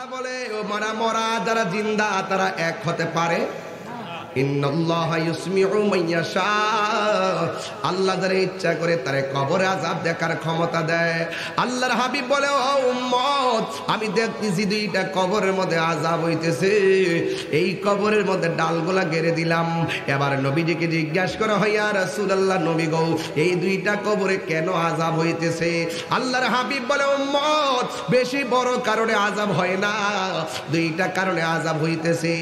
আল্লাহ বলে ও মারা মরা যারা জিন্দা তারা এক হতে পারে? ইন্নাল্লাহা ইউসমিউ মান ইয়াশা, আল্লাহ যারা ইচ্ছা করে তারে কবরে আযাব দেখার ক্ষমতা দেয়। আল্লাহর হাবিব বলে ও উম্মত, আমি দেখতেছি দুইটা কবরের মধ্যে আযাব হইতেছে, এই কবরের মধ্যে ডালগুলা গেড়ে দিলাম। এবার নবীজিকে জিজ্ঞাসা করা হয়, ইয়া রাসূলুল্লাহ, নবী গো, এই দুইটা কবরে কেন আযাব হইতেছে? আল্লাহর হাবিব বলে উম্মত, বেশি বড় কারণে আযাব হয় না, দুইটা কারণে আযাব হইতেছে।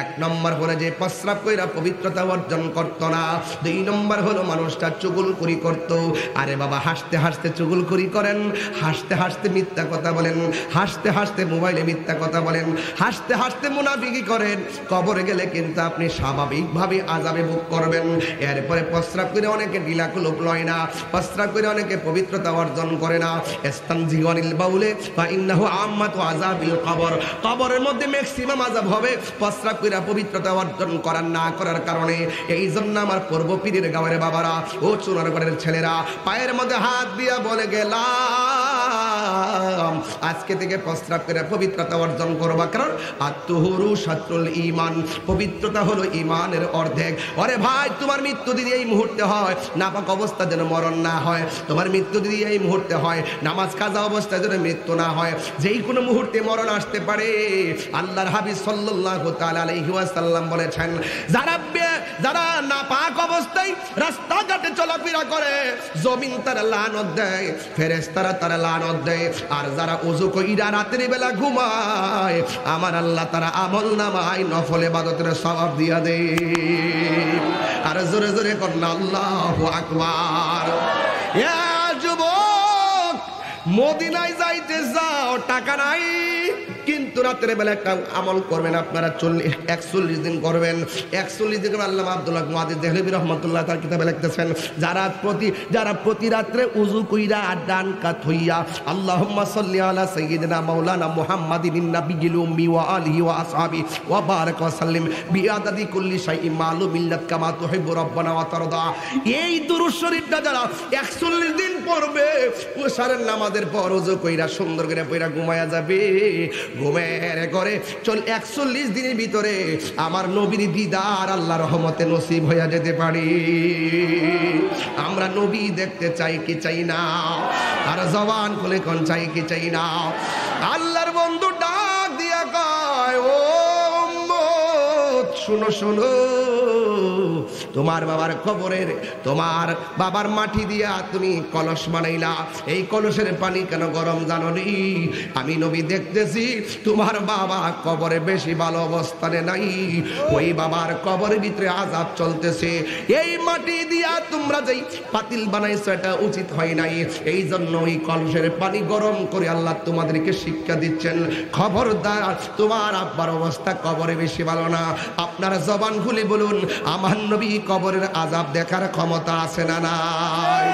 এক নম্বর হলো যে প্রস্রাব কইরা পবিত্রতা অর্জন করতো না, দুই নম্বর হলো মানুষটা চুগলখড়ি করত। আরে বাবা, হাসতে হাসতে চুগলখড়ি করেন, হাসতে হাসতে মিথ্যা কথা বলেন, হাসতে হাসতে মোবাইলে মিথ্যা কথা বলেন, হাসতে হাসতে মুনাফিকি করেন, কবরে গেলে কিন্তু আপনি স্বাভাবিকভাবে আযাবে ভোগ করবেন। এরপরে প্রস্রাব করে অনেকে ঢিলাকুলুপ লয় না, প্রস্রাব করে অনেকে পবিত্রতা অর্জন করে না। ইস্তানজিওয়ানিল বাউলে ফা ইন্নাহু আম্মাতু আযাবিল কবর, কবরের মধ্যে ম্যাক্সিমাম আযাব হবে প্রস্রাব করে পবিত্রতা অর্জন করার না করার কারণে। এই জন্য আমার পূর্ব পীরের গাঁয়ের বাবারা ও চুনারগড়ের ছেলেরা পায়ের মধ্যে হাত দিয়া বলে গেলাম, আজকে থেকে প্রস্রাব করে পবিত্রতা অর্জন করবা, কারণ আত্মহুরু শাত্রুল ঈমান, পবিত্রতা হলো ঈমানের অর্ধেক। আরে ভাই, তোমার মৃত্যু যদি এই মুহূর্তে হয়, নাপাক অবস্থা যেন মরণ না হয়, তোমার মৃত্যু যদি এই মুহূর্তে হয়, নামাজ কাজা অবস্থায় যেন মৃত্যু না হয়, যেই কোনো মুহূর্তে মরণ আসতে পারে। আল্লাহর হাবিব সাল্লাল্লাহু তাআলা আলাইহি ওয়াসাল্লাম বলেছেন, যারা নাপাক অবস্থায় রাস্তাঘাটে চলাফেরা করে, জমিন তারা লানত দেয়, ফেরেশতারা তারা লানত দেয়। আর যারা ওযু কইরা রাতের বেলা ঘুমায়, আমার আল্লাহ তারা আমলনামায় নফল ইবাদতের সওয়াব দিয়া দেয়। আর জোরে জোরে করেন আল্লাহু আকবার। ইয়া যুবক, মদিনায় যাইতে যাও, টাকা নাই, কিন্তু রাতের বেলা একটা আমল করবেন আপনারা, 41 দিন করবেন। 41 দিন আল্লামা আব্দুল্লাহ মুহাদ্দিস দেহলভী রাহমাতুল্লাহ তার কিতাবে লিখতেছেন, যারা প্রতি রাত্রে উযু কইরা ডান কাত হইয়া আল্লাহুম্মা সাল্লি আলা সাইয়্যিদিনা মাওলানা মুহাম্মাদিন নাবিয়্যিল উম্মি ওয়া আলিহি ওয়া আসহাবি ওয়া বারাক ওয়া সাল্লিম বিআদাদি কুল্লি শাইইন মালুমিন লাক কামা তুহিব্বু রাব্বানা ওয়া তারদা। এই দুরূদ শরীফটা যারা 41 দিন পড়বে, ওশারের নামাজের পর উযু কইরা সুন্দর করে পয়রা ঘুমায়া যাবে, ঘুমের করে 41 দিনের ভিতরে আমার নবীর দিদার আল্লাহর রহমতে নসিব হইয়া যেতে পারি। আমরা নবী দেখতে চাই কি চাই না? আর জবান খুলে কোন চাই কি চাই না? আল্লাহর বন্ধু ডাক দিয়া কয়, ও উম্মত, শুনো শুনো, তোমার বাবার কবরের, তোমার বাবার মাটি দিয়া তুমি কলস বানাইলা, এই কলসের পানি কেন গরম জানো নি? আমি নবী দেখতেছি তোমার বাবা কবরে বেশি ভালো অবস্থানে নাই, ওই বাবার কবরের ভিতরে আযাব চলতেছে, এই মাটি দিয়া তোমরা যেই পাতিল বানাইছো এটা উচিত হয় নাই, এই জন্য ওই কলসের পানি গরম করে আল্লাহ তোমাদেরকে শিক্ষা দিচ্ছেন, খবরদার তোমার আব্বার অবস্থা কবরে বেশি ভালো না। আপনারা জবান খুলে বলুন, আমার নবী কবরের আযাব দেখার ক্ষমতা আছে না নাই?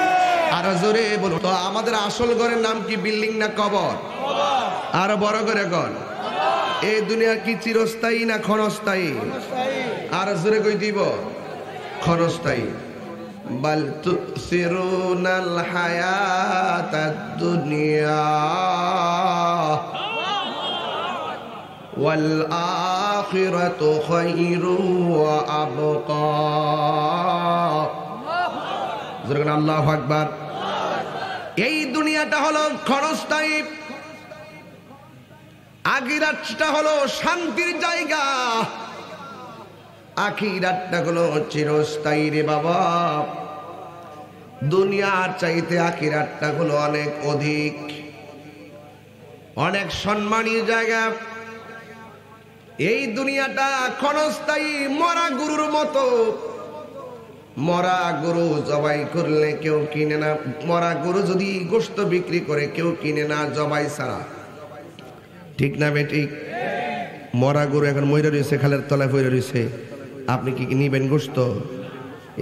আর জোরে বলুন তো, আমাদের আসল ঘরের নাম কি, বিল্ডিং না কবর? আর বড় করে কর, এই দুনিয়া কি চিরস্থায়ী না ক্ষণস্থায়ী? আর জোরে কই দিব, ক্ষণস্থায়ী। বাল তুসিরুনাল হায়াতাদ দুনিয়া ওয়াল আখিরাতু খায়রু ওয়া আবকা। জোরে আল্লাহু আকবার। এই দুনিয়াটা হলো ক্ষণস্থায়ী, আখিরাতটা হলো শান্তির জায়গা, আখিরাতটা হলো চিরস্থায়ী রে বাবা। দুনিয়ার চাইতে আখিরাতটা হলো অনেক অধিক, অনেক সম্মানী জায়গা। এই দুনিয়াটা ক্ষণস্থায়ী, মরা গরুর মতো। মরা গরু জবাই করলে কেউ কিনে না, মরা গরু যদি গোশত বিক্রি করে কেউ কিনে না জবাই ছাড়া, ঠিক না বেঠিক? মরা গরু এখন মইরা রয়েছে, খালের তলায় পইরা রয়েছে, আপনি কি নিবেন গোশত?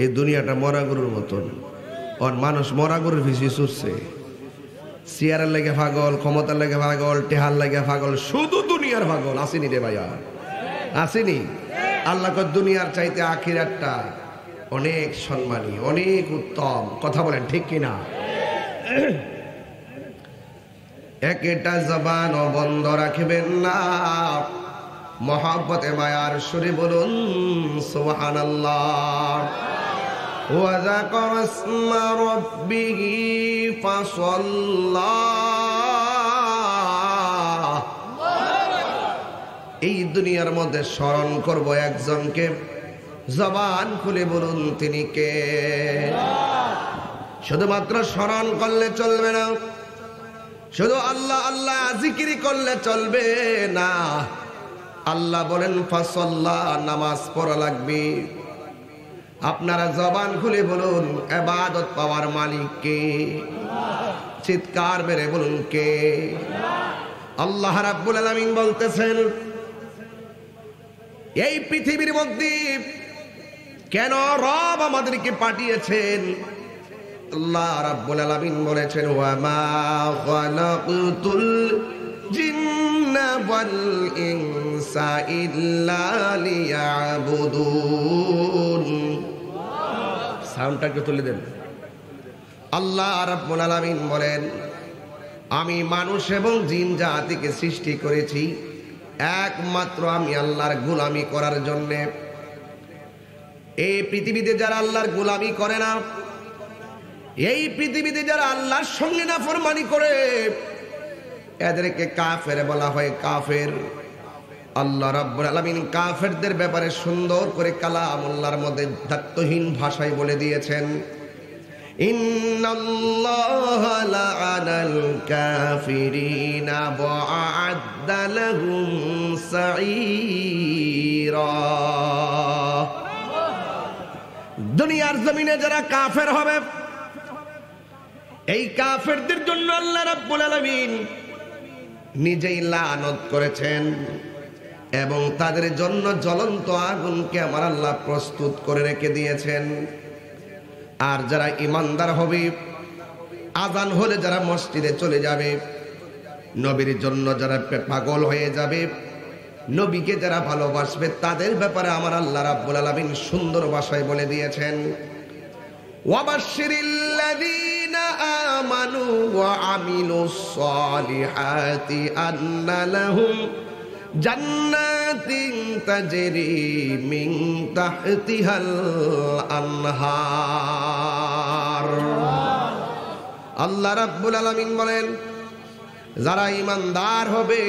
এই দুনিয়াটা মরা গরুর মতন। আর মানুষ মরা গরুর পিছিয়ে ছুটছে, চেয়ারের লেগে পাগল, ক্ষমতার লেগে পাগল, টেহার লেগে পাগল, শুধু দুনিয়ার পাগল। আসেনি রে ভাইয়া, আসেনি? আল্লাহ কয় দুনিয়ার চাইতে আখিরাতটা অনেক সম্মানী, অনেক উত্তম। কথা বলেন ঠিক কিনা? একটা জবানও বন্ধ রাখবেন না। মহব্বতে মায়ার সুরে বলুন সুবহানাল্লাহ। ওয়া যাকারা ইসমা রাব্বিহি ফাসাল্লা। এই দুনিয়ার মধ্যে স্মরণ করব একজনকে, জবান খুলে বলুন তিনি কে। শুধুমাত্র স্মরণ করলে চলবে না, শুধু আল্লাহ আল্লাহ জিকির করলে চলবে না। আল্লাহ বলেন ফাসাল্লা, নামাজ পড়া লাগবে। আপনারা জবান খুলে বলুন ইবাদত পাওয়ার মালিক কে? চিৎকার মেরে বলুন কে? আল্লাহ রাব্বুল আলামিন বলতেছেন, এই পৃথিবীর মধ্যে কেন রব আমাদেরকে পাঠিয়েছেন? আল্লাহ রাব্বুল আলামিন বলেছেন, ওয়া মা খালাকতুল জিন্না ওয়াল ইনসা ইল্লা লিয়াবুদুন। সাউন্ডটাকে তুলে দেন। আল্লাহ রাব্বুল আলামিন বলেন, আমি মানুষ এবং জিন জাতিকে সৃষ্টি করেছি একমাত্র আমি আল্লাহর গোলামি করার জন্যে। এই পৃথিবীতে যারা আল্লাহর গোলামি করে না, এই পৃথিবীতে যারা আল্লাহর সঙ্গে নাফরমানি করে, এদেরকে কাফের বলা হয়, কাফের। আল্লাহ রাব্বুল আলামিন কাফেরদের ব্যাপারে সুন্দর করে কালামুল্লাহর মধ্যে দায়িত্বহীন ভাষায় বলে দিয়েছেন, ইন্নাল্লাহা লাআনাল কাফিরিনা ওয়া আ'আদ্দা লাহুম সাঈরা। দুনিয়ার জমিনে যারা কাফের হবে, এই কাফেরদের জন্য আল্লাহ রাব্বুল আলামিন নিজেই লানত করেছেন এবং তাদের জন্য জ্বলন্ত আগুনকে আমার আল্লাহ প্রস্তুত করে রেখে দিয়েছেন। আর যারা ইমানদার হবে, আজান হলে যারা মসজিদে চলে যাবে, নবীর জন্য যারা পাগল হয়ে যাবে, নবীকে যারা ভালোবাসবে, তাদের ব্যাপারে আমার আল্লাহ রাব্বুল আলামিন সুন্দর ভাষায় বলে দিয়েছেন, ওয়াবাশশিরিল্লাযীনা আমানু ওয়া আমিলুস সালিহাতি আন্না লাহুম জান্নাতিন তাজরি মিন তাহতিহাল আনহার। আল্লাহ রাব্বুল আলামিন বলেন, যারা ঈমানদার হবে,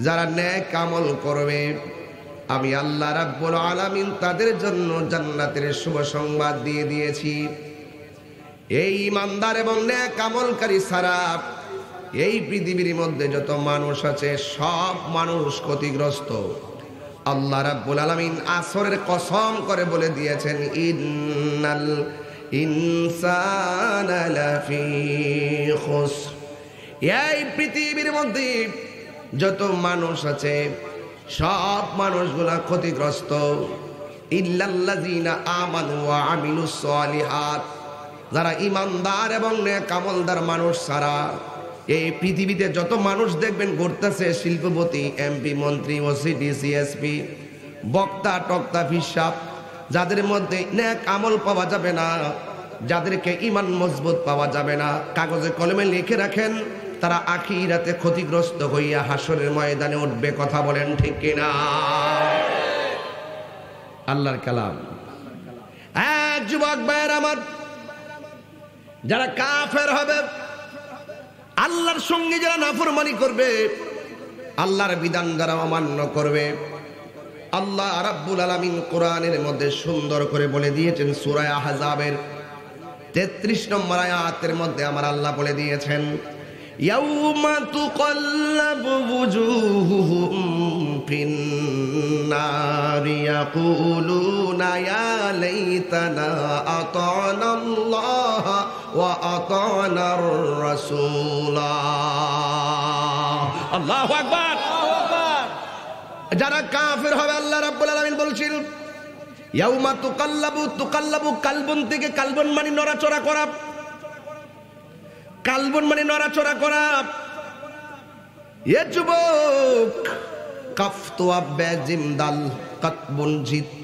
যারা নেক আমল করবে, আমি আল্লাহ রাব্বুল আলামিন তাদের জন্য জান্নাতের শুভ সংবাদ দিয়ে দিয়েছি। এই ঈমানদার এবং নেক আমলকারী ছাড়া এই পৃথিবীর মধ্যে যত মানুষ আছে, সব মানুষ ক্ষতিগ্রস্ত। আল্লাহ রাব্বুল আলামিন আসরের কসম করে বলে দিয়েছেন, ইন্নাল ইনসানা লাফি খুসর। এই পৃথিবীর মধ্যে যত মানুষ আছে, সব মানুষগুলা ক্ষতিগ্রস্ত। ইল্লাল্লাযীনা আমানু ওয়া আমিলুস সালিহাত, যারা ঈমানদার এবং নেক আমলদার মানুষ ছাড়া এই পৃথিবীতে যত মানুষ দেখবেন ঘুরতেছে, শিল্পপতি, এমপি, মন্ত্রী, ওসিডি, সিএসপি, বক্তা, টক্তা, ফিসাব, যাদের মধ্যে নেক আমল পাওয়া যাবে না, যাদেরকে ঈমান মজবুত পাওয়া যাবে না, কাগজে কলমে লিখে রাখেন, তারা আখিরাতে ক্ষতিগ্রস্ত হইয়া হাসরের ময়দানে উঠবে। কথা বলেন ঠিক কিনা? আল্লাহর কালাম। যুবক ভাইয়ের আমার, যারা কাফের হবে, আল্লাহর সঙ্গে যারা নাফরমানি করবে, আল্লাহর বিধান যারা অমান্য করবে, আল্লাহ রাব্বুল আলামিন কোরআনের মধ্যে সুন্দর করে বলে দিয়েছেন, সূরা আহজাবের 33 নম্বর আয়াতের মধ্যে আমার আল্লাহ বলে দিয়েছেন, ইয়াউমা তুকাল্লাবু ওয়ুজুহুহুম ফিন্নারি ইয়াকুলুনা ইয়া লাইতানা আতানাল্লাহ ওয়া আতানার রাসূলা। আল্লাহু আকবার। যারা কাফের হবে, আল্লাহ রাব্বুল আলামিন বলছেন, ইয়াউমা তুকাল্লাবু কালবুন থেকে, কালবুন মানে নড়াচড়া করা, কালবুন মানে নড়াচড়া করা। এ যুবক, কাফতু আব্বা জিমদাল কাতবুন জিত।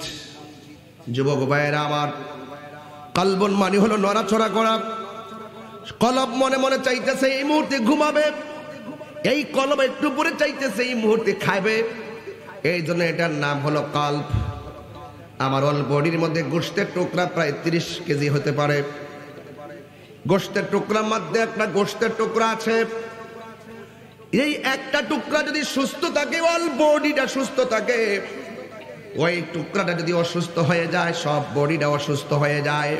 যুবক ভাইয়েরা আমার, কালবুন মানে হলো নড়াচড়া করা। কলব মনে মনে চাইতেছে এই মুহূর্তে ঘুমাবে, এই কলব একটু পরে চাইতেছে এই মুহূর্তে খাবে। এই জন্য এটার নাম হলো কলব। আমার অল বডির মধ্যে গোশতের টুকরা প্রায় 30 কেজি হতে পারে। গোশতের টুকরার মধ্যে একটা গোশতের টুকরা আছে, এই একটা টুকরা যদি সুস্থ থাকে, অল বডিটা সুস্থ থাকে। ওই টুকরাটা যদি অসুস্থ হয়ে যায়, সব বডিটা অসুস্থ হয়ে যায়।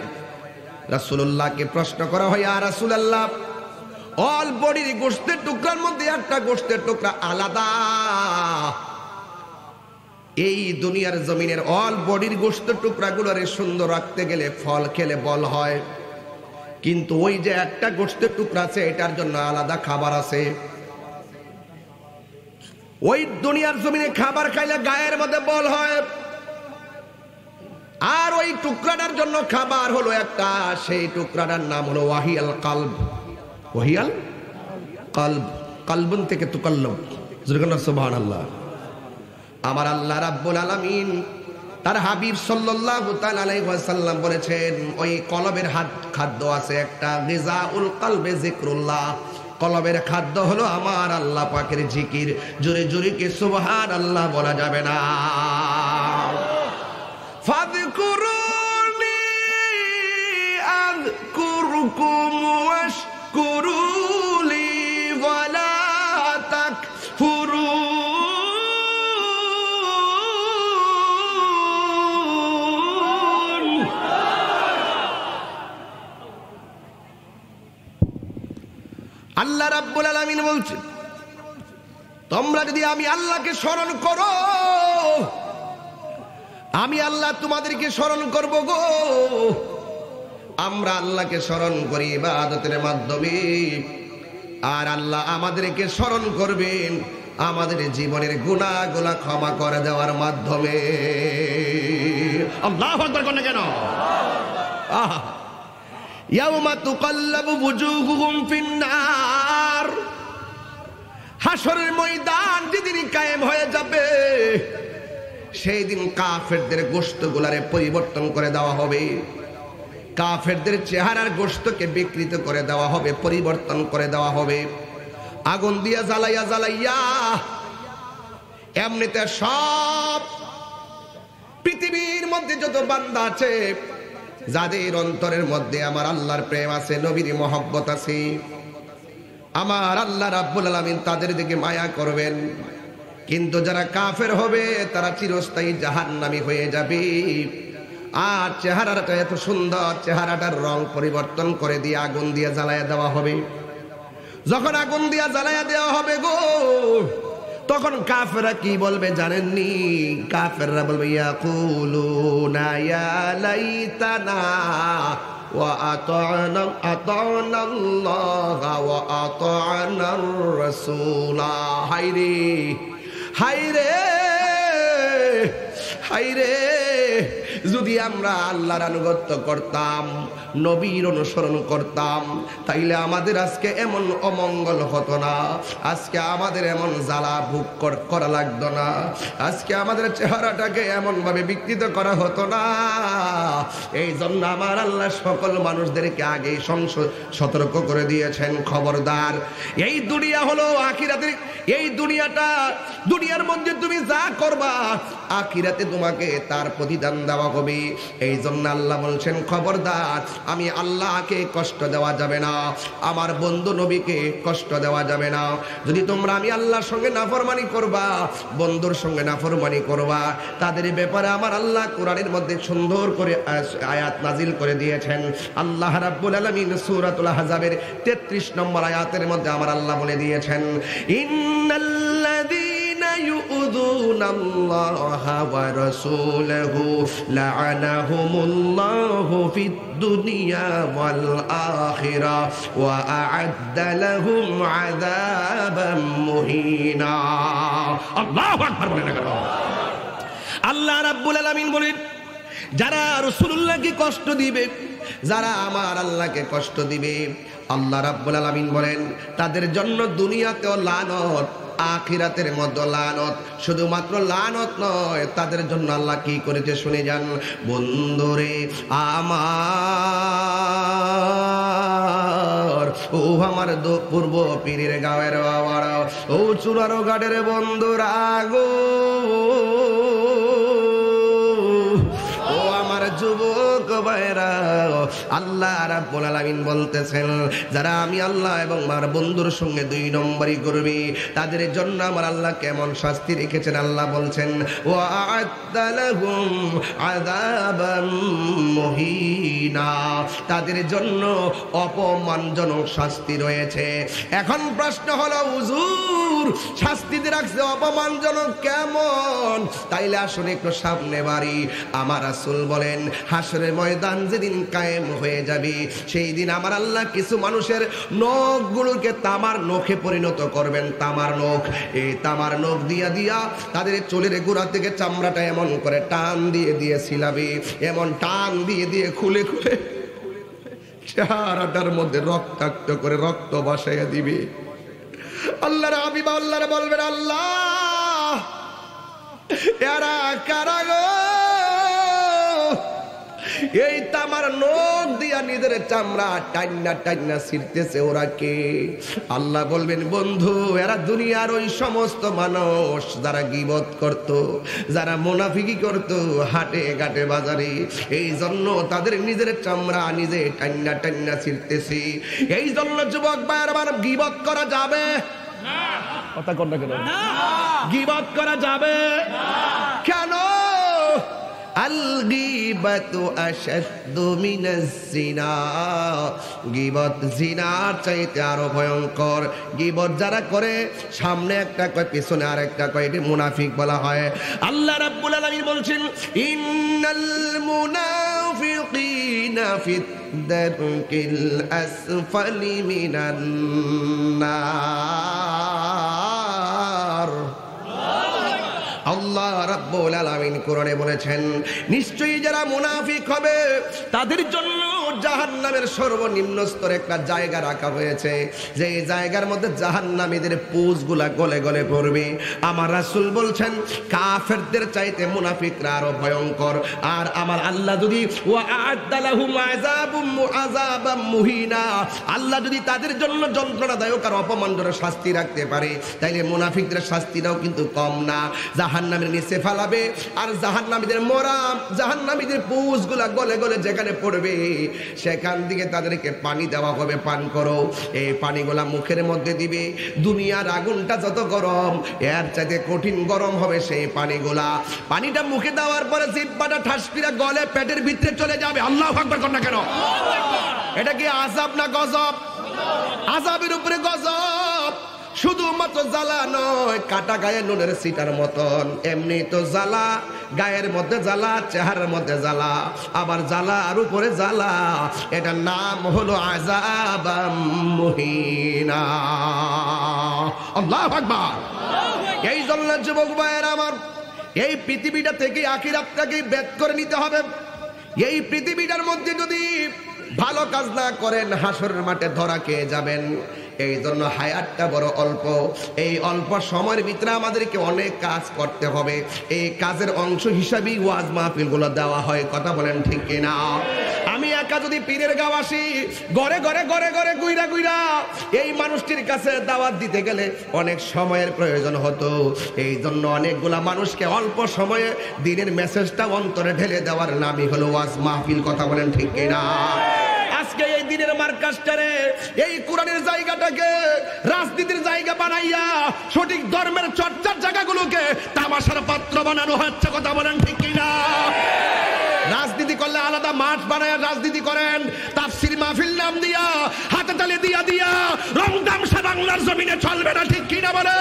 রাসূলুল্লাহকে প্রশ্ন করা হয়, ইয়া রাসূলুল্লাহ, অল বডির গোশতের টুকরার মধ্যে একটা গোশতের টুকরা আলাদা। এই দুনিয়ার জমিনের অল বডির গোশতের টুকরাগুলোরে সুন্দর রাখতে গেলে ফল খেলে বল হয়, কিন্তু ওই যে একটা গোশতের টুকরা আছে এটার জন্য আলাদা খাবার আছে। ওই দুনিয়ার জমিনে খাবার খাইলে গায়ের মধ্যে বল হয়, আর ওই টুকরাটার জন্য খাবার হলো একটা, সেই টুকরাটার নাম হলো ওয়াহিয়াল কলব। ওয়াহিয়াল কলব, কলবুন থেকে তুকাল্লব। সুবহানাল্লাহ। আমার আল্লাহ রাব্বুল আলামিন তার হাবিব সাল্লাল্লাহু তাআলা আলাইহি ওয়াসাল্লাম বলেছেন, ওই কলবের খাদ্য আছে একটা, গিজাউল কলবে যিকরুল্লাহ। কলবের খাদ্য হলো আমার আল্লাহ পাকের জিকির। জোরে জোরে কি সুবহানাল্লাহ বলা যাবে না? ফাযকুরুনি আযকুরকুম ওয়াশকুরুলি ওয়ালা তাকফুরুন। আল্লাহ রাব্বুল আলামিন বলছে, তোমরা যদি আমি আল্লাহকে স্মরণ করো, আমি আল্লাহ তোমাদেরকে স্মরণ করব গো। আমরা আল্লাহকে স্মরণ করি ইবাদতের মাধ্যমে, আর আল্লাহ আমাদেরকে স্মরণ করবেন আমাদের জীবনের গুনাহগুলো ক্ষমা করে দেওয়ার মাধ্যমে। আল্লাহু আকবার কোন কেন? ইয়াউমা তুকাল্লাবু বুজুহুহুম ফিন্নার। হাসরের ময়দান যেদিন কায়েম হয়ে যাবে, সেই দিন কাফেরদের গোশতগুলারে পরিবর্তন করে দেওয়া হবে। কাফেরদের চেহারার গোশতকে বিকৃত করে দেওয়া হবে, পরিবর্তন করে দেওয়া হবে। আগুন দিয়া জ্বালাইয়া জ্বালাইয়া এমনিতে সব পৃথিবীর মধ্যে যত বান্দা আছে, যাদের অন্তরের মধ্যে আমার আল্লাহর প্রেম আছে, নবীর মহব্বত আছে, আমার আল্লাহ রাব্বুল আলামিন তাদের দিকে মায়া করবেন। কিন্তু যারা কাফের হবে তারা চিরস্থায়ী জাহান্নামী হয়ে যাবে। আর চেহারাটা এত সুন্দর, চেহারাটার রং পরিবর্তন করে দিয়ে আগুন দিয়ে জ্বালায়া দেওয়া হবে। যখন আগুন দিয়ে জ্বালায়া দেওয়া হবে গো, তখন কাফেররা কি বলবে জানেননি? কাফেররা বলবে, ইয়াকুলুনা ইয়া লাইতানা ওয়া আতা'না আল্লাহ ওয়া আতা'নার রাসূলা। হায়রে হায়রে হায়রে, যদি আমরা আল্লাহর আনুগত্য করতাম, নবীর অনুসরণ করতাম, তাইলে আমাদের আজকে এমন অমঙ্গল হতো না, আজকে আমাদের এমন জ্বালা ভোগ করা লাগতো না, আজকে আমাদের চেহারাটাকে এমন ভাবে বিকৃত করা হতো না। এই জন্য আমার আল্লাহ সকল মানুষদেরকে আগেই সতর্ক করে দিয়েছেন, খবরদার, এই দুনিয়া হলো আখিরাতের, এই দুনিয়াটা, দুনিয়ার মধ্যে তুমি যা করবা আখিরাতে তোমাকে তার প্রতিদান দেওয়া হবে। এই জন্য আল্লাহ বলছেন, খবরদার, আমি আল্লাহকে কষ্ট দেওয়া যাবে না, আমার বন্ধু নবীকে কষ্ট দেওয়া যাবে না। যদি তোমরা আমি আল্লাহর সঙ্গে নাফরমানি করবা, বন্ধুর সঙ্গে নাফরমানি করবা, তাদের ব্যাপারে আমার আল্লাহ কোরআনের মধ্যে সুন্দর করে আয়াত নাজিল করে দিয়েছেন। আল্লাহ রাব্বুল আলামিন সূরাতুল আহজাবের 33 নম্বর আয়াতের মধ্যে আমার আল্লাহ বলে দিয়েছেন, ইন্নাল্লাযীনা ইউযুনাল্লাহা ওয়া রাসূলাহু লা'আনাহুমুল্লাহু ফিদ দুনিয়া ওয়াল আখিরাহ ওয়া আ'আদ্দা লাহুম আযাবাম মুহিনা। আল্লাহু আকবার বলেন না কেন? আল্লাহ রাব্বুল আলামিন বলেন, যারা রাসূলুল্লাহকে কষ্ট দিবে, যারা আমার আল্লাহকে কষ্ট দিবে, আল্লাহ রাব্বুল আলামিন বলেন তাদের জন্য দুনিয়াতেও লানত, আখিরাতের মধ্যে লানত। শুধুমাত্র লানত নয়, তাদের জন্য আল্লাহ কি করেছে শুনে যান। বন্ধুরে আমার, ও আমার পূর্ব পীরের গাঁয়ের বাবারা, ও চুনারো ঘাটের বন্ধুরা গো, ও আমার যুবক ভাইরা, আল্লাহ রাব্বুল আলামিন বলতেছেন, যারা আমি আল্লাহ এবং আমার বন্ধুর সঙ্গে দুই নম্বরই করবে তাদের জন্য আমার আল্লাহ কেমন শাস্তি রেখেছেন। আল্লাহ বলছেন, ওয়া আ'আদ্দা লাহুম আযাবাম মুহিনা, তাদের জন্য অপমানজনক শাস্তি রয়েছে। এখন প্রশ্ন হলো, হুজুর শাস্তি দিয়ে রাখছে অপমানজনক কেমন? তাইলে আসলে একটু সামনে বাড়ি। আমার রাসূল বলেন, হাসরের ময়দান যেদিন কায়েম হয়ে যাবে, সেই দিন আমার আল্লাহ কিছু মানুষের নখগুলোকে তামার নখে পরিণত করবেন। তামার নখ, এই তামার নখ দিয়া দিয়া তাদের চুলের গোড়া থেকে চামড়াটা এমন করে টান দিয়ে দিয়ে ছিলাবে, এমন টান দিয়ে দিয়ে খুলে খুলে চেহারাটার মধ্যে রক্তাক্ত করে রক্ত বসাইয়া দিবে। আল্লাহর হাবিব আল্লাহর বলবেন, আল্লাহ এরা কারা গো? এই তামার নখ দিয়া নিজের চামড়া টাইনা টাইনা ছিঁড়তেছে, ওরা কে? আল্লাহ বলবেন, বন্ধু এরা দুনিয়ার ওই সমস্ত মানুষ যারা গীবত করত, যারা মুনাফিকি করত হাটে ঘাটে বাজারে, এই জন্য তাদের নিজের চামড়া নিজে টাইনা টাইনা ছিঁড়তেছে। এই জন্য যুবক ভাইয়ের আমার গীবত করা যাবে না। কথা কোনটা কেন? গীবত করা যাবে কেন? আল গীবাতু আশাদ্দু মিনাজ জিনা, গীবত জিনার চাইতে আরো ভয়ঙ্কর। গীবত যারা করে সামনে একটা কয় পিছনে আরেকটা কয়, এটি মুনাফিক বলা হয়। আল্লাহ রাব্বুল আলামিন বলছেন, ইন্নাল মুনাফিকিনা ফিদ দারকিল আসফালি মিনান নার। আল্লাহ রাব্বুল আলামিন কোরআনে বলেছেন, নিশ্চয়ই যারা মুনাফিক হবে তাদের জন্য জাহান্নামের সর্বনিম্ন স্তরে একটা জায়গা রাখা হয়েছে, যে জায়গার মধ্যে জাহান্নামীদের পুঁজগুলা গলে গলে পড়বে। আমার রাসূল বলছেন, কাফেরদের চাইতে মুনাফিকরা আরো ভয়ঙ্কর। আর আমার আল্লাহ যদি ওয়া আ'আদ্দা লাহুম আযাবাম মুহিনা, আল্লাহ যদি তাদের জন্য যন্ত্রণাদায়ক আর অপমানজনক শাস্তি রাখতে পারে, তাইলে মুনাফিকদের শাস্তিটাও কিন্তু কম না। জাহান্নামের নিচে ফেলাবে, আর জাহান্নামীদের মোরাম জাহান্নামীদের পুঁজগুলা গলে গলে যেখানে পড়বে সেখান থেকে তাদেরকে পানি দেওয়া হবে, পান করো। এই পানিগুলা মুখের মধ্যে দিবে। দুনিয়ার আগুনটা যত গরম, এর চাইতে কঠিন গরম হবে সেই পানিগুলা। পানিটা মুখে দেওয়ার পরে জিহ্বাটা ঠাসপিরা গলে পেটের ভিতরে চলে যাবে। আল্লাহু আকবার কর না কেন? এটা কি আযাব না গজব? আযাবের উপরে গজব। শুধুমাত্র জ্বালা নয়, কাটা গায়ে নুনের সিটার মতন। এমনি তো জ্বালা, গায়ের মধ্যে জ্বালা, চেহারার মধ্যে জ্বালা, আবার জ্বালা আর উপরে জ্বালা। এটার নাম হলো আযাবাম মুহিনা। আল্লাহু আকবার। এই জন্য যুবক ভাইয়েরা আমার, এই পৃথিবীটা থেকে আখিরাতটাকে বেদ করে নিতে হবে। এই পৃথিবীটার মধ্যে যদি ভালো কাজ না করেন, হাসরের মাঠে ধরা খেয়ে যাবেন। এই জন্য হায়াতটা বড় অল্প। এই অল্প সময়ের ভিতরে আমাদেরকে অনেক কাজ করতে হবে। এই কাজের অংশ হিসাবেই ওয়াজ মাহফিলগুলো দেওয়া হয়। কথা বলেন ঠিক কিনা? আমি একা যদি পীরের গাঁও আসি, ঘরে ঘরে ঘরে ঘরে গুইরা গুইরা এই মানুষটির কাছে দাওয়াত দিতে গেলে অনেক সময়ের প্রয়োজন হতো। এই জন্য অনেকগুলা মানুষকে অল্প সময়ে দিনের মেসেজটা অন্তরে ঢেলে দেওয়ার নামই হলো ওয়াজ মাহফিল। কথা বলেন ঠিক কিনা? আজকে এই দিনের মার্কাজটারে, এই কোরআনের জায়গাটাকে রাজনীতির জায়গা বানাইয়া সঠিক ধর্মের চর্চার জায়গাগুলোকে তামাশার পাত্র বানানো হচ্ছে। কথা বলেন ঠিক কিনা? রাজনীতি করলে আলাদা মাঠ বানায় রাজনীতি করেন। তাফসীর মাহফিল নাম দিয়া, হাতে তালি দিয়া দিয়া রং তামসা বাংলার জমিনে চলবে না। ঠিক কিনা বলে?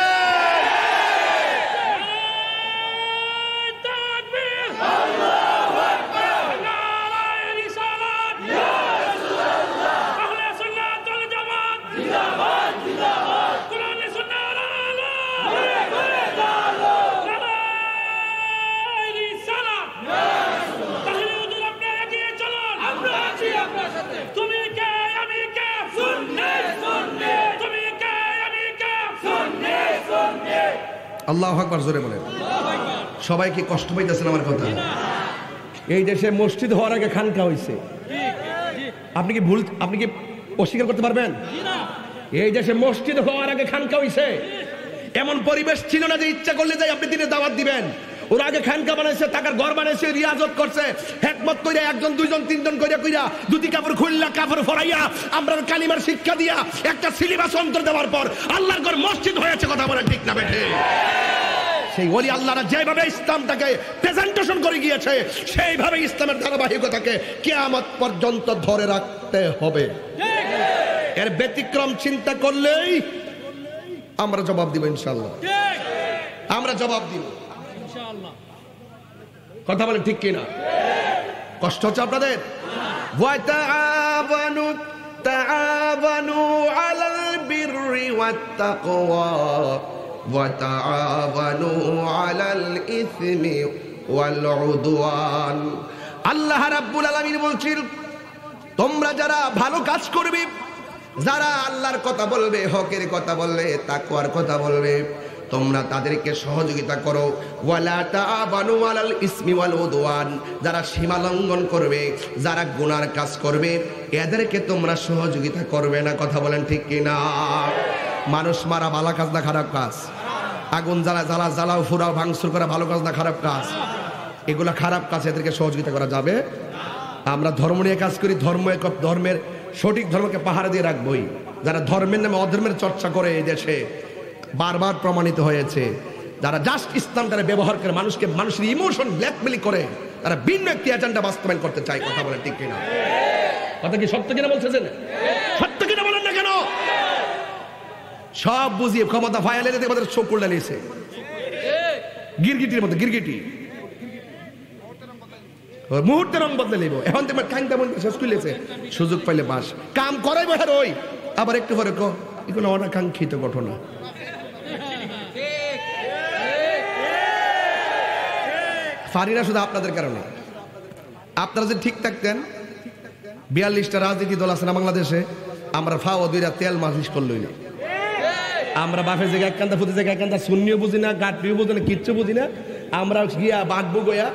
আল্লাহু আকবার, জোরে বলেন। সবাই কি কষ্ট পাইতেছেন আমার কথা? এই দেশে মসজিদ হওয়ার আগে খানকা হয়েছে। আপনি কি অস্বীকার করতে পারবেন? এই দেশে মসজিদ হওয়ার আগে খানকা হয়েছে। এমন পরিবেশ ছিল না যে ইচ্ছা করলে যাই আপনি দিনে দাওয়াত দিবেন। ওরা আগে খানকা বানাইছে, টাকার ঘর বানাইছে, রিয়াজত করছে, হেকমত কইরা একজন দুইজন তিনজন কইরা দুটি কাপড় খুললা কাপড় ফরাইয়া আমরা কালিমার শিক্ষা দিয়া একটা সিলেবাস অন্তর দেওয়ার পর আল্লাহর ঘর মসজিদ হয়েছে। কথা বলে ঠিক না বেঠে? সেই ওলি আল্লাহরা যেভাবে ইসলামটাকে প্রেজেন্টেশন করে গিয়েছে সেইভাবে ইসলামের ধারাবাহিকতাকে কিয়ামত পর্যন্ত ধরে রাখতে হবে। এর ব্যতিক্রম চিন্তা করলেই আমরা জবাব দিব ইনশাআল্লাহ। আমরা জবাব দিব ইনশাআল্লাহ। কথা বলেন ঠিক কিনা? কষ্ট হচ্ছে আপনাদের? ওয়াতাআবানু তাআবানু আলাল বিররি ওয়াত তাকওয়া ওয়াতাআবানু আলাল ইসমি ওয়াল উদওয়ান। আল্লাহ রাব্বুল আলামিন বলছেন, তোমরা যারা ভালো কাজ করবে, যারা আল্লাহর কথা বলবে, হকের কথা বলবে, তাকওয়ার কথা বলবে, তোমরা তাদেরকে সহযোগিতা করো। ওয়ালা তাআবানু আলাল ইসমি ওয়াল উদওয়ান। যারা সীমা লঙ্ঘন করবে, যারা গুনার কাজ করবে, এদেরকে তোমরা সহযোগিতা করবে না। কথা বলেন ঠিক কিনা? মানুষ মারা ভালো কাজ না খারাপ কাজ? আগুন জ্বালাও ফুরাও ভাঙচুর করা ভালো কাজ না খারাপ কাজ? এগুলা খারাপ কাজ, এদেরকে সহযোগিতা করা যাবে? আমরা ধর্ম নিয়ে কাজ করি, ধর্মের সঠিক ধর্মকে পাহারা দিয়ে রাখবই। যারা ধর্মের নামে অধর্মের চর্চা করে এই দেশে বারবার প্রমাণিত হয়েছে। যারা জাস্ট ইসলামটারে ব্যবহার করে মানুষের ইমোশন ব্ল্যাকমেল করে তারা ভিন্ন একটি এজেন্ডা বাস্তবায়ন করতে চায়। কথা বলেন ঠিক কিনা? কথা কি সত্য কিনা বলছেন? সত্য কিনা বলেন না কেন? সব বুঝিয়ে ক্ষমতা ফায়ালে আমাদের চোখ করলে নিয়েছে গিরগিটির মতো। গিরগিটি মুহূর্তে রং বদলে নেব। এখন তোমার কাইন্দা বন্ধ শেষ করলেছে, সুযোগ পাইলে বাস কাম করাই বহার ওই আবার একটু পরে এগুলো অনাকাঙ্ক্ষিত ঘটনা। পারি না শুধু আপনাদের কারণে। আপনারা যে ঠিক থাকতেন, 42টা রাজনীতি দল আছে না বাংলাদেশে, আমরা ফাও দুইটা তেল মালিশ করলই না। আমরা বাপের জায়গায় এক কান্দা ফুটে জায়গায় এক কান্দা শূন্যও বুঝি না, গাঁটরিও বুঝি না, কিচ্ছু বুঝি না। আমরা গিয়া বাঁকবো গয়া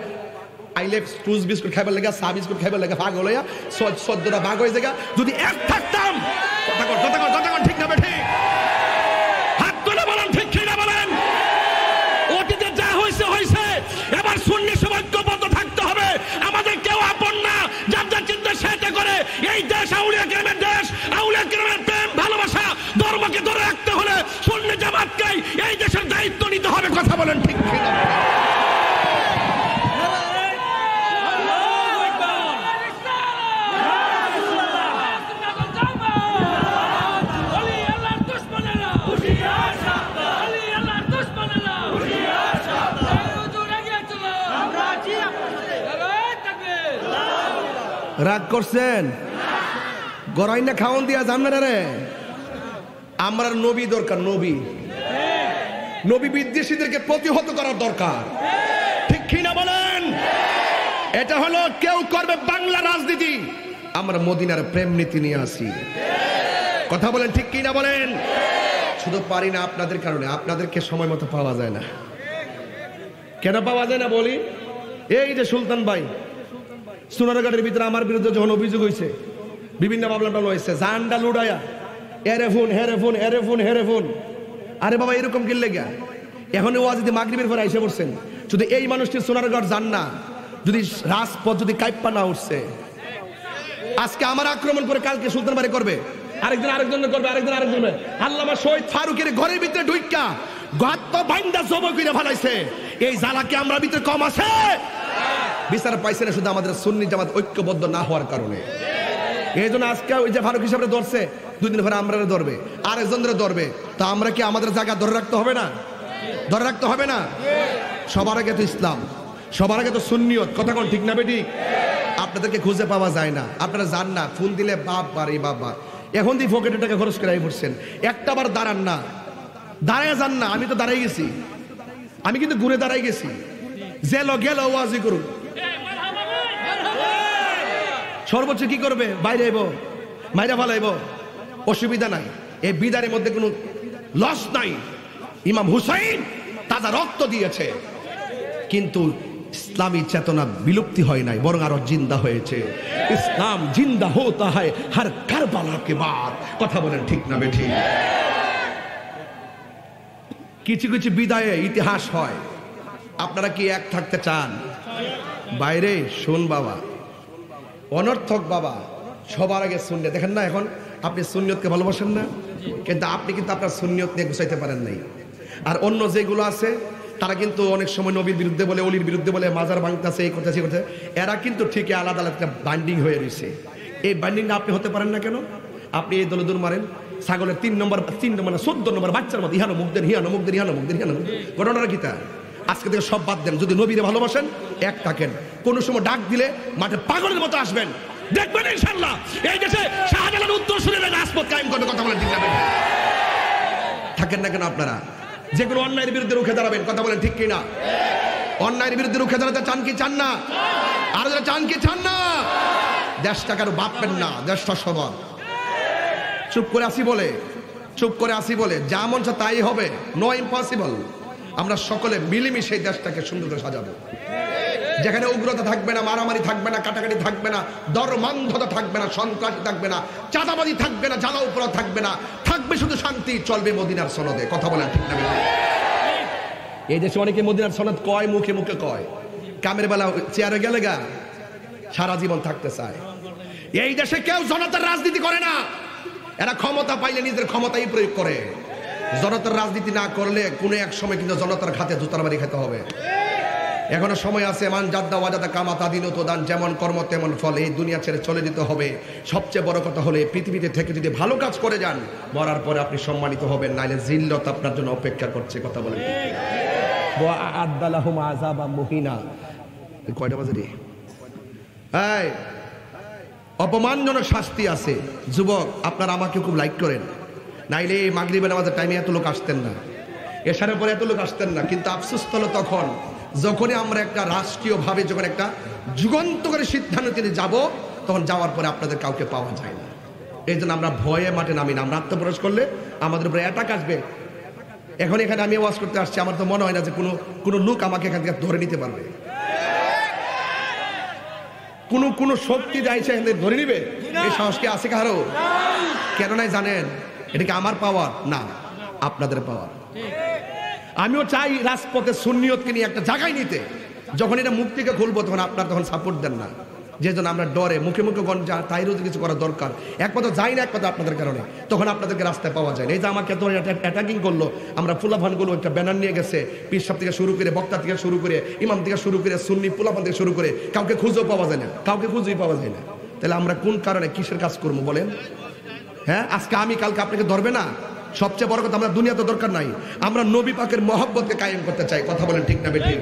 আইলে টুস বিস্কুট খাইবার লেগা, চা বিস্কুট খাইবার লেগা ভাগ হলো, 14টা ভাগ হয়ে জায়গা। যদি এক থাকতাম, কথা ঠিক না বেঠে? হাত তুলে বলেন ঠিক কিনা বলেন? অতীতে যা হয়েছে হয়েছে, এবার সুন্নি সমাজবদ্ধ থাকতে হবে। আমাদের কেউ আপন না, যার যার চিন্তা সেটা করে। এই দেশ আউলিয়া কেরামের দেশ, আউলিয়া কেরামের প্রেম ভালোবাসা ধর্মকে ধরে রাখতে হলে সুন্নি জামাতকে এই দেশের দায়িত্ব নিতে হবে। কথা বলেন ঠিক কিনা? রাগ করছেন? গড়াই না খাওয়ান দিয়া যান না রে। আমরা নবী দরকার, নবী বিদ্বেষীদেরকে প্রতিহত করার দরকার। ঠিক কিনা বলেন? এটা হলো কেউ করবে বাংলা রাজনীতি, আমরা মদিনার প্রেম নীতি নিয়ে আসি। কথা বলেন ঠিক কিনা বলেন? শুধু পারি না আপনাদের কারণে, আপনাদেরকে সময় মতো পাওয়া যায় না। কেন পাওয়া যায় না বলি? এই যে সুলতান ভাই সোনারগাঁটের ভিতরে আমার বিরুদ্ধে যখন অভিযোগ হয়েছে, বিভিন্ন মামলা হয়েছে, জানডা লুড়াইয়া এরে ফোন। আরে বাবা এরকম কিনলে গা? এখন ওয়াজ যদি মাগরিবের পরে এসে পড়ছেন, যদি এই মানুষটির সোনারগাঁট যান না, যদি রাজপথ যদি কাইপ্পা না উঠছে, আজকে আমার আক্রমণ করে কালকে সুলতান বাড়ি করবে, আরেকজন করবে, আরেকজন। আল্লামা শহীদ ফারুকের ঘরের ভিতরে ঢুইকা গাত্ত বাইন্দা জব করে ফেলাইছে। এই জ্বালাকে আমরা ভিতরে কম আছে? বিচার পাইছে না শুধু আমাদের সুন্নি জামাত ঐক্যবদ্ধ না হওয়ার কারণে। এই জন্য আজকে ওই যে ফারুক হিসাবে ধরছে, 2 দিন পরে আমরা ধরবে, আরেকজনের ধরবে। তা আমরা কি আমাদের জায়গা ধরে রাখতে হবে না? ধরে রাখতে হবে না? সবার আগে তো ইসলাম, সবার আগে তো সুন্নিয়ত। কথা কোন ঠিক না বেটি? আপনাদেরকে খুঁজে পাওয়া যায় না, আপনারা যান না, ফোন দিলে বাবা এখন দিয়ে পকেটের টাকা খরচ করে পড়ছেন, একটা বার দাঁড়ান না, দাঁড়ায় যান না। আমি তো দাঁড়াই গেছি, আমি কিন্তু ঘুরে দাঁড়াই গেছি। গেল ওয়াজি করুন, সর্বোচ্চ কি করবে? বাইরে আইব, মাইরা ফালাইব, অসুবিধা নাই। এই বিদারের মধ্যে কোনো লস নাই। ইমাম হুসাইন তাজা রক্ত দিয়েছে, কিন্তু ইসলামী চেতনা বিলুপ্তি হয় নাই, বরং আরো জিন্দা হয়েছে। ইসলাম জিন্দা হতা হয় হর কারবালা কে বাদ। কথা বলেন ঠিক না বেঠিক? কিছু কিছু বিদায়ে ইতিহাস হয়। আপনারা কি এক থাকতে চান? বাইরে শুন বাবা, অনর্থক বাবা, সবার আগে সুন্নিয়ত। দেখেন না, এখন আপনি সুন্নিয়তকে ভালোবাসেন না, কিন্তু আপনি কিন্তু আপনার সুন্নিয়ত নিয়ে গুছাইতে পারেন নাই। আর অন্য যেগুলো আছে তারা কিন্তু অনেক সময় নবীর বিরুদ্ধে বলে, অলির বিরুদ্ধে বলে, মাজার ভাঙতেছে, এই করতেছে, করতে, এরা কিন্তু ঠিকই আলাদা আলাদা বাইন্ডিং হয়ে রয়েছে। এই বাইন্ডিংটা আপনি হতে পারেন না কেন? আপনি এই দলে দূর মারেন ছাগলের 3 নম্বর 14 নম্বর বাচ্চার মতো ইহানো মুখ দেন, হিয়ানো মুখ দেন, হিয়ানো মুখ দেন, হিয়ানো মুখ দেন। ঘটনাটা কি তা? আজকে থেকে সব বাদ দেন, যদি নবীরে ভালোবাসেন এক থাকেন। কোন সময় ডাক দিলে মাঠে পাগলের মতো আসবেন, দেখবেন ইনশাআল্লাহ এই দেশে শাহজালাল উত্তর শুনে রাজপথ কায়েম করবে। কথা বলেন ঠিক না? থাকেন না কেন আপনারা? যেগুলো অন্যায়ের বিরুদ্ধে রুখে দাঁড়াবেন, কথা বলেন ঠিক কিনা? অন্যায়ের বিরুদ্ধে রুখে দাঁড়াতে চান কি চান না? আর যারা চান কি চান না? দেশটা কারো বাপবেন না, দেশটা সবার। চুপ করে আসি বলে, চুপ করে আসি বলে যা মন চায় তাই হবে, নো ইম্পসিবল। আমরা সকলে মিলেমিশে দেশটাকে সুন্দর করে সাজাবো, যেখানে উগ্রতা থাকবে না, মারামারি থাকবে না, কাটাকাটি থাকবে না, ধর্মান্ধতা থাকবে না, সন্ত্রাসী থাকবে না, চাঁদাবাজি থাকবে না, জ্বালা উপরা থাকবে না, থাকবে শুধু শান্তি। চলবে মদিনার সনদে। কথা বলেন ঠিক না? এই দেশে অনেকে মদিনার সনদ কয়, মুখে মুখে কয়, কামের বেলা চেয়ারে গেলে গা সারা জীবন থাকতে চায়। এই দেশে কেউ জনতার রাজনীতি করে না, এরা ক্ষমতা পাইলে নিজের ক্ষমতাই প্রয়োগ করে। জনতার রাজনীতি না করলে কোনো এক সময় কিন্তু জনতার খাতে জুতার বাড়ি খেতে হবে। এখনো সময় আছে। মান জাদ্দা ওয়াজাদা কামা তাদিনত দান, যেমন কর্ম তেমন ফল। এই দুনিয়া ছেড়ে চলে যেতে হবে। সবচেয়ে বড় কথা হলো পৃথিবীতে থেকে যদি ভালো কাজ করে যান, মরার পরে আপনি সম্মানিত হবেন, নাইলে জিল্লত আপনার জন্য অপেক্ষা করছে। কথা বলেন ওয়া আদালাহুম আযাবা মুহিনা। কয়টা বাজে রে? এই অপমানজনক শাস্তি আছে। যুবক, আপনারা আমাকে খুব লাইক করেন, নাইলে এই মাগরিবের নামাজের টাইমে এত লোক আসতেন না, এশারের পরে এত লোক আসতেন না। কিন্তু আফসোস হলো তখন যখনই আমরা একটা রাষ্ট্রীয়ভাবে যখন একটা যুগান্তকারী সিদ্ধান্ত নিয়ে যাব, তখন যাওয়ার পরে আপনাদের কাউকে পাওয়া যায় না। এই জন্য আমরা ভয়ে মাঠে নামি না। আমরা আত্মপ্রকাশ করলে আমাদের উপরে অ্যাটাক আসবে। এখন এখানে আমি ওয়াজ করতে আসছি, আমার তো মনে হয় না যে কোনো লোক আমাকে এখান থেকে ধরে নিতে পারবে। কোনো শক্তি যাইছে ধরে নিবে, এই সাহস কি আছে কারো? কেন নাই জানেন? এটা কি আমার পাওয়ার না, আপনাদের পাওয়ার। আমিও চাই রাজপথে সুন্নিয়তকে নিয়ে একটা জায়গায় নিতে। যখন এটা মুখ থেকে খুলবো তখন আপনারা তখন সাপোর্ট দেন না, যে জন্য আমরা ডরে মুখে মুখে যা তাই রোজ কিছু করা দরকার। এক কথা যাই না, এক কথা আপনাদের কারণে তখন আপনাদেরকে রাস্তায় পাওয়া যায় না। এই যে আমাকে তো অ্যাটাকিং করলো, আমরা ফুলাফানগুলো একটা ব্যানার নিয়ে গেছে, পীর সাহেব থেকে শুরু করে, বক্তা থেকে শুরু করে, ইমাম থেকে শুরু করে, সুন্নি ফুলাফান থেকে শুরু করে, কাউকে খুঁজেও পাওয়া যায় না, কাউকে খুঁজেই পাওয়া যায় না। তাহলে আমরা কোন কারণে কিসের কাজ করবো বলেন? হ্যাঁ, আজকে আমি কালকে আপনাকে ধরবে না। সবচেয়ে বড় কথা, আমরা দুনিয়া তো দরকার নাই, আমরা নবী পাকের মহব্বতকে কায়েম করতে চাই। কথা বলেন ঠিক না বেঠিক?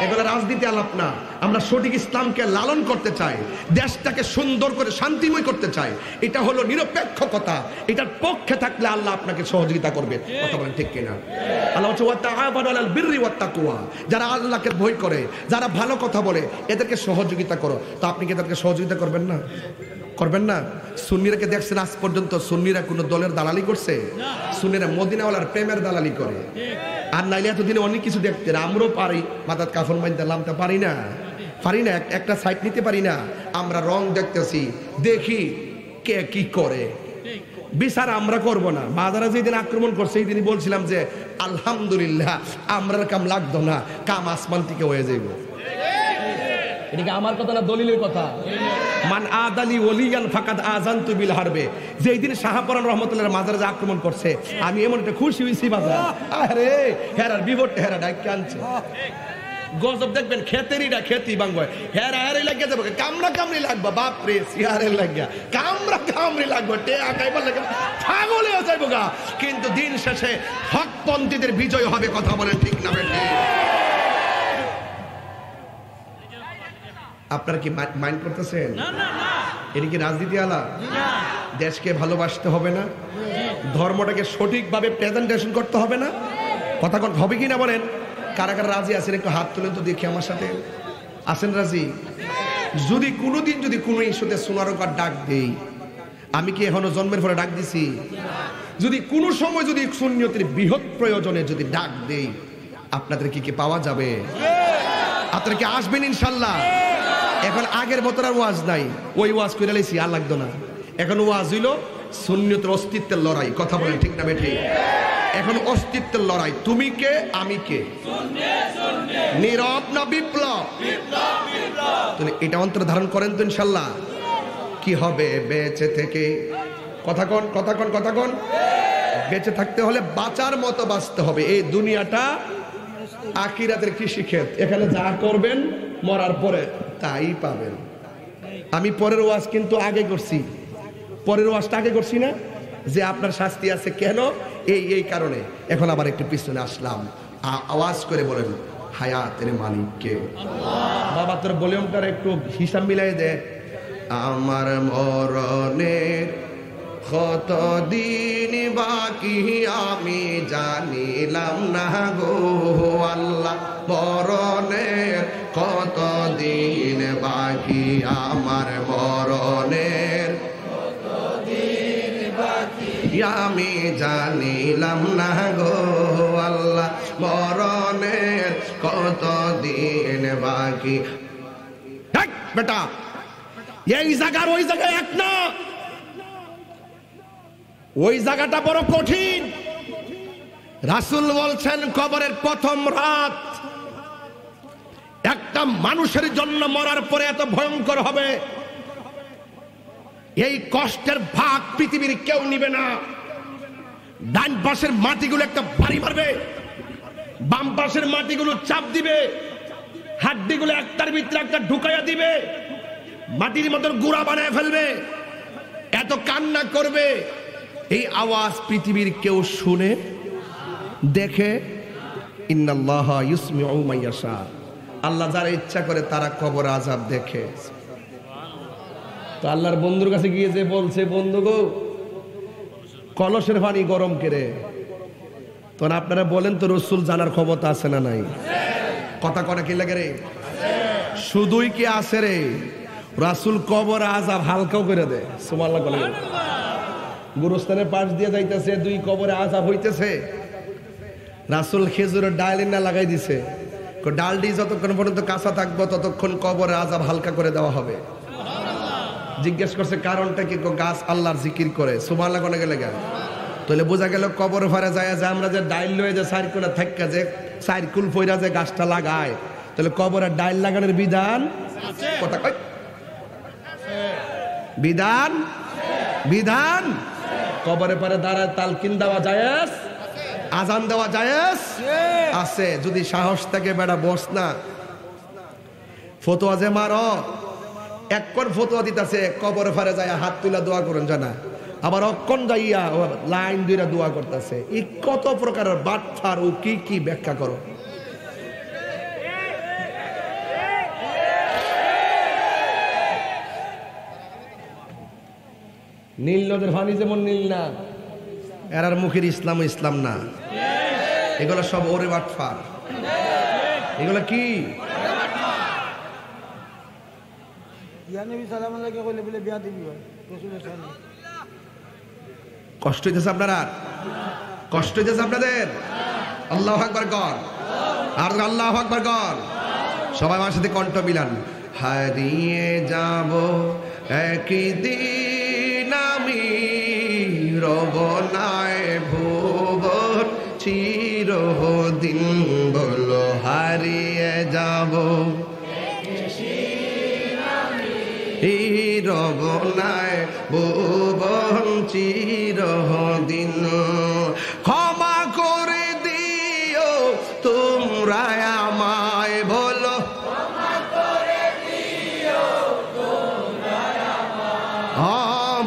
এগুলো রাজনীতি আলাপ না। আমরা সঠিক ইসলামকে লালন করতে চাই, দেশটাকে সুন্দর করে শান্তিময় করতে চাই। এটা হলো নিরপেক্ষতা। এটার পক্ষে থাকলে আল্লাহ আপনাকে সহযোগিতা করবে। কথা বলেন ঠিক কিনা? আল্লাহ বলছে ওয়া তাআওয়ানু আলাল বিররি ওয়াত তাকওয়া। যারা আল্লাহকে ভয় করে, যারা ভালো কথা বলে, এদেরকে সহযোগিতা করো। তো আপনি কি এদেরকে সহযোগিতা করবেন না? করবেন না? সুন্নিরাকে দেখছেন আজ পর্যন্ত সুন্নিরা কোনো দলের দালালি করছে? সুন্নিরা মদিনাওয়ালার প্রেমের দালালি করে। আর নাইলে এতদিনে অনেক কিছু দেখতে, আমরাও পারি, মাথার কাফন বাঁধতে লামতে পারি না, একটা সাইড নিতে পারি না। আমরা রং দেখতেছি, দেখি কে কি করে, বিচার আমরা করব না। মাদারা যেদিন আক্রমণ করছে এই দিনই বলছিলাম যে আলহামদুলিল্লাহ আমরা কাম লাগতো না, কাম আসমান থেকে হয়ে যাইব। এটা আমার কথা না, দলিলের কথা। মান আদালি ওলিয়ান ফাকাদ আযানতু বিল হারবে। যেই দিন শাহপরান রহমাতুল্লাহর মাজারে যে আক্রমণ করছে, আমি এমন একটা খুশি হইছি বাজার। আরে হেরার বিবরটা হেরা ডাইকে আনছে। গজব দেখবেন, খেতেরিটা খেতি বাংলায় হেরা হেরে লাগিয়ে যাবে, কামড়া কামড়ি লাগবে, বাপ রে সিয়ারের লাগিয়া কামড়া কামড়ি লাগবে, টে আকাইবার লাগে পাগল হয়ে যাইব গা। কিন্তু দিন শেষে হকপন্থীদের বিজয় হবে। কথা বলেন ঠিক না বেটি? আপনারা কি মাইন্ড করতেছেন? এটা কি রাজনীতি আলা? দেশকে ভালোবাসতে হবে না? ধর্মটাকে সঠিকভাবে প্রেজেন্টেশন করতে হবে না? কথা হবে কি না বলেন? কারা কারা রাজি আছেন? একটু হাত তুলেন তো দেখি আমার সাথে। আছেন রাজি? যদি কোনোদিন যদি কোনো ইস্যুতে সোনারকার ডাক দেই, আমি কি এখনো জন্মের পরে ডাক দিছি? যদি কোনো সময় যদি সুন্নিয়তের বৃহৎ প্রয়োজনে যদি ডাক দেই, আপনাদের কি পাওয়া যাবে? আপনারা কি আসবেন ইনশাল্লাহ? এখন আগের মতো আর ওয়াজ নাই, ওই ওয়াজ করে লাইছি আর লাগতো না। এখন ওয়াজ হইল সুন্নতের অস্তিত্বের লড়াই। কথা বলেন ঠিক না বেঠি? এখন অস্তিত্বের লড়াই, তুমি কে আমি কে, নীরব না বিপ্লব? এটা অন্তরে ধারণ করেন তো ইনশাল্লাহ। কি হবে বেঁচে থেকে? কথা কন, কথা কন, কথা কন। বেঁচে থাকতে হলে বাঁচার মতো বাঁচতে হবে। এই দুনিয়াটা আখিরাতের কৃষিক্ষেত, এখানে যা করবেন মরার পরে তাই পাবেন। আমি পরের ওয়াজ কিন্তু আগে করছি, পরের ওয়াজটা আগে করছি না, যে আপনার শাস্তি আছে কেন, এই কারণে। এখন আবার একটু পিছনে আসলাম, আওয়াজ করে বলেন হায়াতের মালিক কে? বাবা তোর ভলিউমটার একটু হিসাব মিলাই দে। আমার মরণের কত দিন বাকি আমি জানিলাম না গো আল্লাহ, মরণের কত দিন বাকি, আমার মরণের কত দিন বাকি আমি জানিলাম না গো আল্লাহ, মরণের কত দিন বাকি। বেটা এই জায়গার ওই জায়গায় এক না, ওই জায়গাটা বড় কঠিন। রাসূল বলছেন কবরের প্রথম রাত একটা মানুষের জন্য মরার পরে এত ভয়ঙ্কর হবে, এই কষ্টের ভাগ পৃথিবীর কেউ নিবে না। ডান পাশের মাটিগুলো একটা বাড়ি মারবে, বাম পাশের মাটিগুলো চাপ দিবে, হাড্ডিগুলো একটার ভিতরে একটা ঢুকাইয়া দিবে, মাটির মতন গুঁড়া বানায় ফেলবে, এত কান্না করবে। এই আওয়াজ পৃথিবীর কেউ শুনে দেখে? ইন্নাল্লাহা ইউসমিউ মান ইয়াশা, আল্লাহ যারা ইচ্ছা করে তারা কবর আযাব দেখে। তো আল্লাহর বন্ধুর কাছে গিয়ে যে বলছে, বন্ধু গো কলসের পানি গরম করে, তখন আপনারা বলেন তো রাসূল জানার ক্ষমতা আছে না নাই? কথা কটা কি লাগে রে? শুধুই কি আছে রে? রাসূল কবর আযাব হালকাও করে দেয়। সুবহানাল্লাহ বলে। গুরুস্থানের পাশ দিয়ে যাইতেছে, দুই কবরে আযাব হইতেছে, রাসূল খেজুরের ডাল না লাগাই দিছে, ডালটি যতক্ষণ পর্যন্ত কাঁচা থাকবো ততক্ষণ কবরে আযাব হালকা করে দেওয়া হবে। জিজ্ঞেস করছে কারণটা কি? গাছ আল্লাহর জিকির করে। সুবহানাল্লাহ কোনে গেলে গেল? তাহলে বোঝা গেল কবর ফারে যায় যে আমরা যে ডাইল লয়ে যে সাইরকুলা থাক্কা যে সাইরকুল ফইরা যে গাছটা লাগায়, তাহলে কবরের ডাইল লাগানোর বিধান কথা কই? বিধান বিধান কবরে পারে দাঁড়ায় তালকিন দেওয়া জায়েজ, আজান দেওয়া জায়েজ আছে। যদি সাহস থাকে বেটা বস না, ফতোয়া যে মারো, একবার ফতোয়া দিতেছে কবরে ফারে যায় হাত তুলা দোয়া করেন জানা, আবার অক্ষণ যাইয়া লাইন দুইরা দোয়া করতেছে। এই কত প্রকারের বাটফার ও কি কি ব্যাখ্যা করো। নীল নদের পানি যেমন নীল না, এরার মুখের ইসলাম ইসলাম না, এগুলো সব ওরে বাটফার। এগুলো কি? কষ্ট হইতেছে আপনারা? কষ্ট হইতেছে আপনাদের? আল্লাহু আকবার কর, আর আল্লাহু আকবার কর। সবাই আমার সাথে কণ্ঠ মিলান। হারিয়ে যাব একদিন আমি, রব নাই ভুবন চিরদিন, বলো হারিয়ে যাব রব নাই ভুবন চিরদিন, ক্ষমা করে দিও তোমরা আমায়, বলো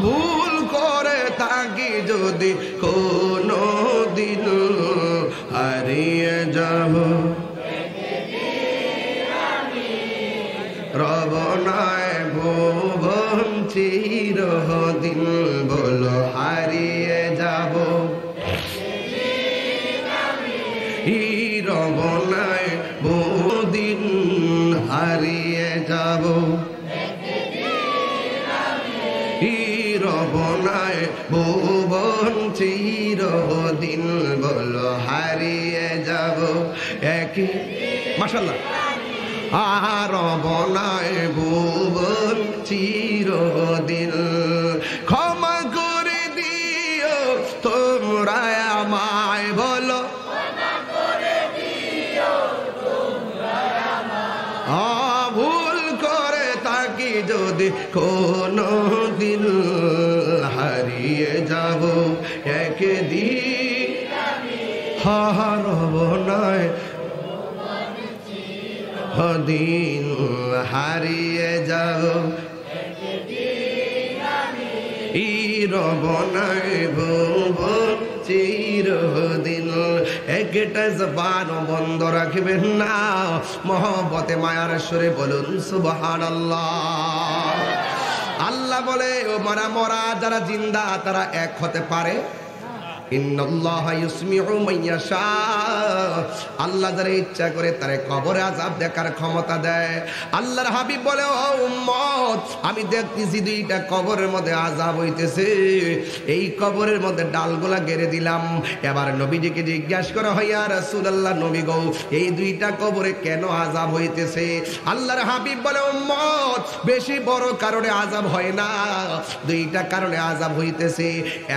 ভুল করে থাকি যদি কোনো দিন, হারিয়ে যাব রব নাই ভুবন চিরদিন, বলো হারিয়ে যাব রব নাই বহুদিন, হারিয়ে যাব রব নাই ভুবন চিরদিন, বলো হারিয়ে যাব একই মাশাআল্লাহ আর বনায় ভুবন চিরদিন ক্ষমা করে দিও তোমরা আমায় বলো ভুল করে থাকি যদি কোনো দিন হারিয়ে যাব একদিন হারব নয় দিন হারিয়ে যাব রবনায় ভুবন চিরদিন একটা জবান বন্ধ রাখবেন না মহব্বতে মায়ার সুরে বলুন সুবহানাল্লাহ আল্লাহ বলে ও মরা যারা জিন্দা তারা এক হতে পারে ইন্নাল্লাহা ইউসমিউ মান ইয়াশা আল্লাহ যারা ইচ্ছা করে তারে কবরে আযাব দেখার ক্ষমতা দেয় আল্লাহর হাবিব বলে ও উম্মত আমি দেখতেছি দুইটা কবরের মধ্যে আযাব হইতেছে এই কবরের মধ্যে ডালগুলা গেড়ে দিলাম এবার নবীজিকে জিজ্ঞাসা করা হয় ইয়া রাসূলুল্লাহ নবী গো এই দুইটা কবরে কেন আযাব হইতেছে আল্লাহর হাবিব বলে উম্মত বেশি বড় কারণে আযাব হয় না দুইটা কারণে আযাব হইতেছে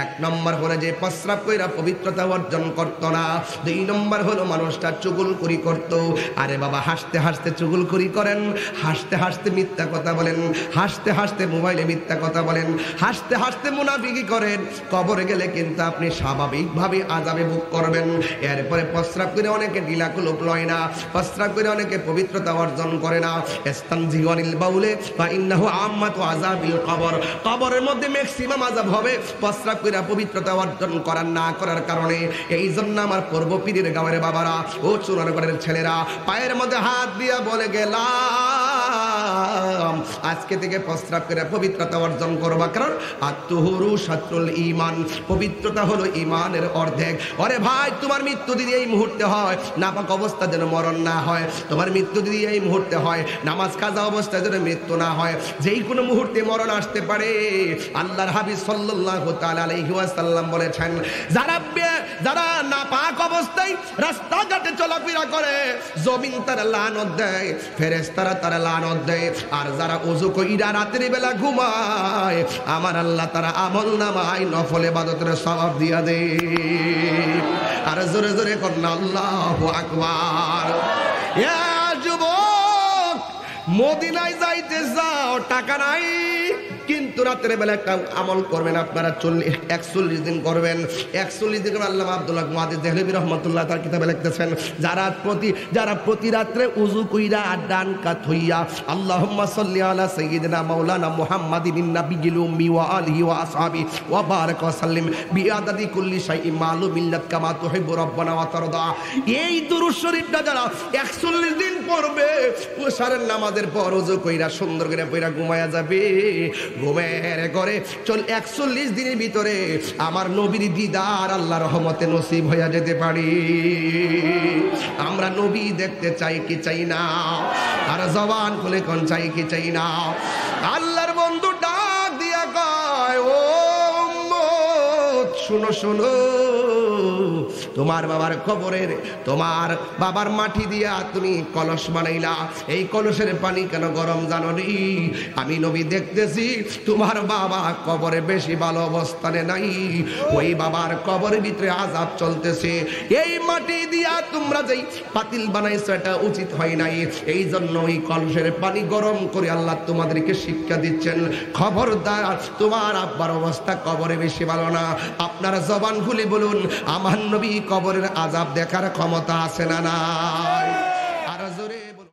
এক নম্বর হলো যে প্রস্রাব কইরা পবিত্রতা অর্জন করতো না দুই নম্বর হলো মানুষটা চুগলখড়ি করতো আরে বাবা হাসতে হাসতে চুগলখড়ি করেন হাসতে হাসতে মিথ্যা কথা বলেন হাসতে হাসতে মোবাইলে মিথ্যা কথা বলেন হাসতে হাসতে মুনাফিকি করেন কবরে গেলে কিন্তু আপনি স্বাভাবিকভাবে আযাবে ভোগ করবেন এরপরে প্রস্রাব করে অনেকে ঢিলাকুলুপ লয় না প্রস্রাব করে অনেকে পবিত্রতা অর্জন করে না ইস্তানজিওয়ানিল বাউলে বা ইন্নাহু আম্মাতু আযাবিল কবর কবরের মধ্যে ম্যাক্সিমাম আযাব হবে প্রস্রাব করে পবিত্রতা অর্জন করার না করার কারণে এই জন্য আমার পূর্ব পীরের গাঁয়ের বাবারা ও চুনারগড়ের ছেলেরা পায়ের মধ্যে হাত দিয়া বলে গেলাম আজকে থেকে প্রস্রাব করে পবিত্রতা অর্জন করবা কারণ আত্মহুরু শাত্রুল ঈমান পবিত্রতা হলো ঈমানের অর্ধেক ওরে ভাই তোমার মৃত্যু যদি এই মুহূর্তে হয় নাপাক অবস্থা যেন মরণ না হয় তোমার মৃত্যু যদি এই মুহূর্তে হয় নামাজ কাজা অবস্থায় যেন মৃত্যু না হয় যেই কোনো মুহূর্তে মরণ আসতে পারে আল্লাহর হাবিব সাল্লাল্লাহু তাআলা আলাইহি ওয়াসাল্লাম বলেছেন যারা নাপাক অবস্থায় রাস্তাঘাটে চলাফেরা করে জমিন তারা লানত দেয় ফেরেশতারা তারা লানত দেয় আর যারা ওযু কইরা রাতের বেলা ঘুমায় আমার আল্লাহ তারা আমলনামায় নফল ইবাদতের সওয়াব দিয়া দেয় আর জোরে জোরে কোন আল্লাহু আকবার ইয়া যুবক মদিনায় যাইতে যাও টাকা নাই কিন্তু রাতের বেলা একটা আমল করবেন আপনারা 41 দিন করবেন 41 দিন আল্লামা আব্দুল্লাহ মুহাদ্দিস দেহলভী রাহমাতুল্লাহ তার কিতাবে লিখতেছেন যারা প্রতি রাতে ওযু কইরা ডান কাত হইয়া আল্লাহুম্মা সাল্লি আলা সাইয়্যিদিনা মাওলানা মুহাম্মাদিন নাবিয়্যিল উম্মি ওয়া আলিহি ওয়া আসহাবি ওয়া বারাক ওয়া সাল্লিম বিআদাদি কুল্লি শাইইন মালুম মিল্লাত কামা তুহিব্বু রাব্বানা ওয়া তারদা এই দুরূদ শরীফটা যারা 41 দিন পড়বে ওশারের নামাজের পর ওযু কইরা সুন্দর করে পয়রা ঘুমায়া যাবে ঘুমের করে 41 দিনের ভিতরে আমার নবীর দিদার আল্লাহর রহমতে নসিব হইয়া যেতে পারি আমরা নবী দেখতে চাই কি চাই না আর জবান খুলে কোন চাই কি চাই না আল্লাহর বন্ধু ডাক দিয়া কয় ও উম্মত শুনো শুনো তোমার বাবার কবরের তোমার বাবার মাটি দিয়া তুমি কলস বানাইলা এই কলসের পানি কেন গরম জানো নি আমি নবী দেখতেছি তোমার বাবা কবরে বেশি ভালো অবস্থানে নাই ওই বাবার কবরের ভিতরে আযাব চলতেছে এই মাটি দিয়া তোমরা যেই পাতিল বানাইছো এটা উচিত হয় নাই এই জন্য ওই কলসের পানি গরম করে আল্লাহ তোমাদেরকে শিক্ষা দিচ্ছেন খবরদার তোমার আব্বার অবস্থা কবরে বেশি ভালো না আপনারা জবান খুলে বলুন আমার নবী কবরের আযাব দেখার ক্ষমতা আছে না নাই